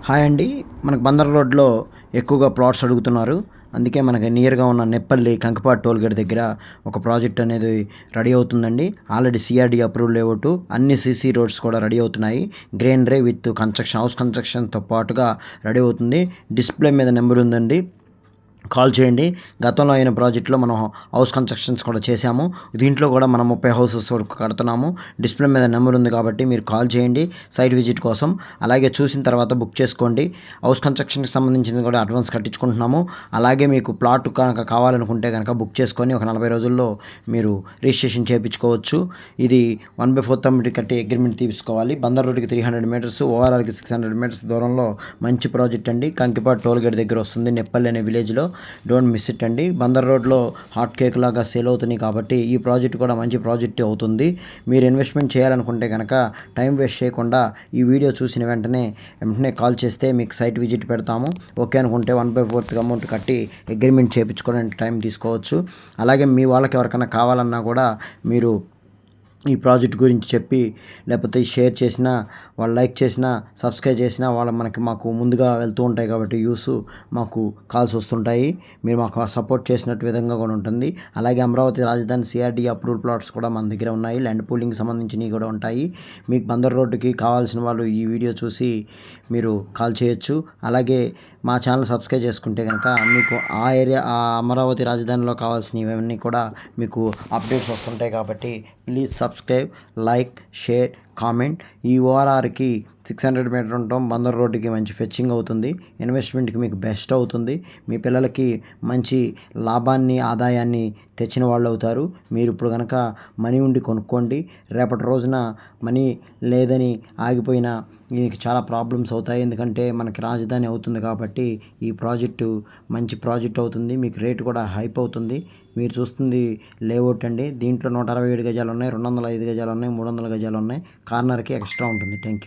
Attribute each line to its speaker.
Speaker 1: Hi అండి. మనకు బందర్ రోడ్లో ఎక్కువగా ప్లాట్స్ అడుగుతున్నారు. అందుకే మనకి నియర్గా ఉన్న నెప్పల్లి కంకిపాడు టోల్గేట్ దగ్గర ఒక ప్రాజెక్ట్ అనేది రెడీ అవుతుందండి. ఆల్రెడీ సిఆర్డీ అప్రూవల్ లేఅవుట్, అన్ని సీసీ రోడ్స్ కూడా రెడీ అవుతున్నాయి. గ్రీనరీ విత్ కన్స్ట్రక్షన్, హౌస్ కన్స్ట్రక్షన్తో పాటుగా రెడీ అవుతుంది. డిస్ప్లే మీద నెంబర్ ఉందండి, కాల్ చేయండి. గతంలో అయిన ప్రాజెక్ట్లో మనం హౌస్ కన్స్ట్రక్షన్స్ కూడా చేశాము. దీంట్లో కూడా మనం 30 హౌసెస్ వరకు కడుతున్నాము. డిస్ప్లే మీద నెంబర్ ఉంది కాబట్టి మీరు కాల్ చేయండి సైట్ విజిట్ కోసం. అలాగే చూసిన తర్వాత బుక్ చేసుకోండి. హౌస్ కన్స్ట్రక్షన్కి సంబంధించింది కూడా అడ్వాన్స్ కట్టించుకుంటున్నాము. అలాగే మీకు ప్లాట్ కనుక కావాలనుకుంటే కనుక బుక్ చేసుకొని ఒక 40 రోజుల్లో మీరు రిజిస్ట్రేషన్ చేయించుకోవచ్చు. ఇది 1/4 కమిటీ కట్టి అగ్రిమెంట్ తీసుకోవాలి. బందర్ రోడ్డుకి 300 మీటర్స్, ఓఆర్ఆర్కి 600 మీటర్స్ దూరంలో మంచి ప్రాజెక్ట్ అండి. కంకిపాడు టోల్గేట్ దగ్గర వస్తుంది, నెప్పల్లి అనే విలేజ్లో. డోంట్ మిస్ ఇట్ అండి. బందర్ రోడ్లో హాట్ కేక్ లాగా సేల్ అవుతున్నాయి కాబట్టి ఈ ప్రాజెక్ట్ కూడా మంచి ప్రాజెక్ట్ అవుతుంది. మీరు ఇన్వెస్ట్మెంట్ చేయాలనుకుంటే కనుక టైం వేస్ట్ చేయకుండా ఈ వీడియో చూసిన వెంటనే కాల్ చేస్తే మీకు సైట్ విజిట్ పెడతాము. ఓకే అనుకుంటే 1/4 అమౌంట్ కట్టి అగ్రిమెంట్ చేయించుకోవడానికి టైం తీసుకోవచ్చు. అలాగే మీ వాళ్ళకి ఎవరికైనా కావాలన్నా కూడా మీరు ఈ ప్రాజెక్ట్ గురించి చెప్పి, లేకపోతే షేర్ చేసినా, వాళ్ళు లైక్ చేసినా, సబ్స్క్రైబ్ చేసినా వాళ్ళు మాకు ముందుగా వెళ్తూ ఉంటాయి కాబట్టి మాకు కాల్స్ వస్తుంటాయి. మీరు మాకు సపోర్ట్ చేసినట్టు విధంగా కూడా ఉంటుంది. అలాగే అమరావతి రాజధాని సిఆర్డీ అప్రూవల్ ప్లాట్స్ కూడా మన దగ్గర ఉన్నాయి. ల్యాండ్ పూలింగ్ సంబంధించినవి కూడా ఉంటాయి. మీకు బందర్ రోడ్డుకి కావాల్సిన వాళ్ళు ఈ వీడియో చూసి మీరు కాల్ చేయొచ్చు. అలాగే మా ఛానల్ సబ్స్క్రైబ్ చేసుకుంటే కనుక మీకు ఆ ఏరియా, ఆ అమరావతి రాజధానిలో కావాల్సినవి ఇవన్నీ కూడా మీకు అప్డేట్స్ వస్తుంటాయి కాబట్టి please subscribe, like, share, comment. ఈ ఓఆర్ఆర్కి 600 మీటర్ ఉంటాం. బందర్ రోడ్డుకి మంచి ఫెచ్చింగ్ అవుతుంది. ఇన్వెస్ట్మెంట్కి మీకు బెస్ట్ అవుతుంది. మీ పిల్లలకి మంచి లాభాన్ని, ఆదాయాన్ని తెచ్చిన వాళ్ళు అవుతారు. మీరు ఇప్పుడు కనుక మనీ ఉండి కొనుక్కోండి. రేపటి రోజున మనీ లేదని ఆగిపోయినా మీకు చాలా ప్రాబ్లమ్స్ అవుతాయి. ఎందుకంటే మనకి రాజధాని అవుతుంది కాబట్టి ఈ ప్రాజెక్టు మంచి ప్రాజెక్ట్ అవుతుంది. మీకు రేటు కూడా హైప్ అవుతుంది. మీరు చూస్తుంది లేఅవుట్ అండి. దీంట్లో 167 గజాలు ఉన్నాయి, 205 గజాలు ఉన్నాయి, 300 గజాలు ఉన్నాయి. కార్నర్కి ఎక్స్ట్రా ఉంటుంది. Thank you.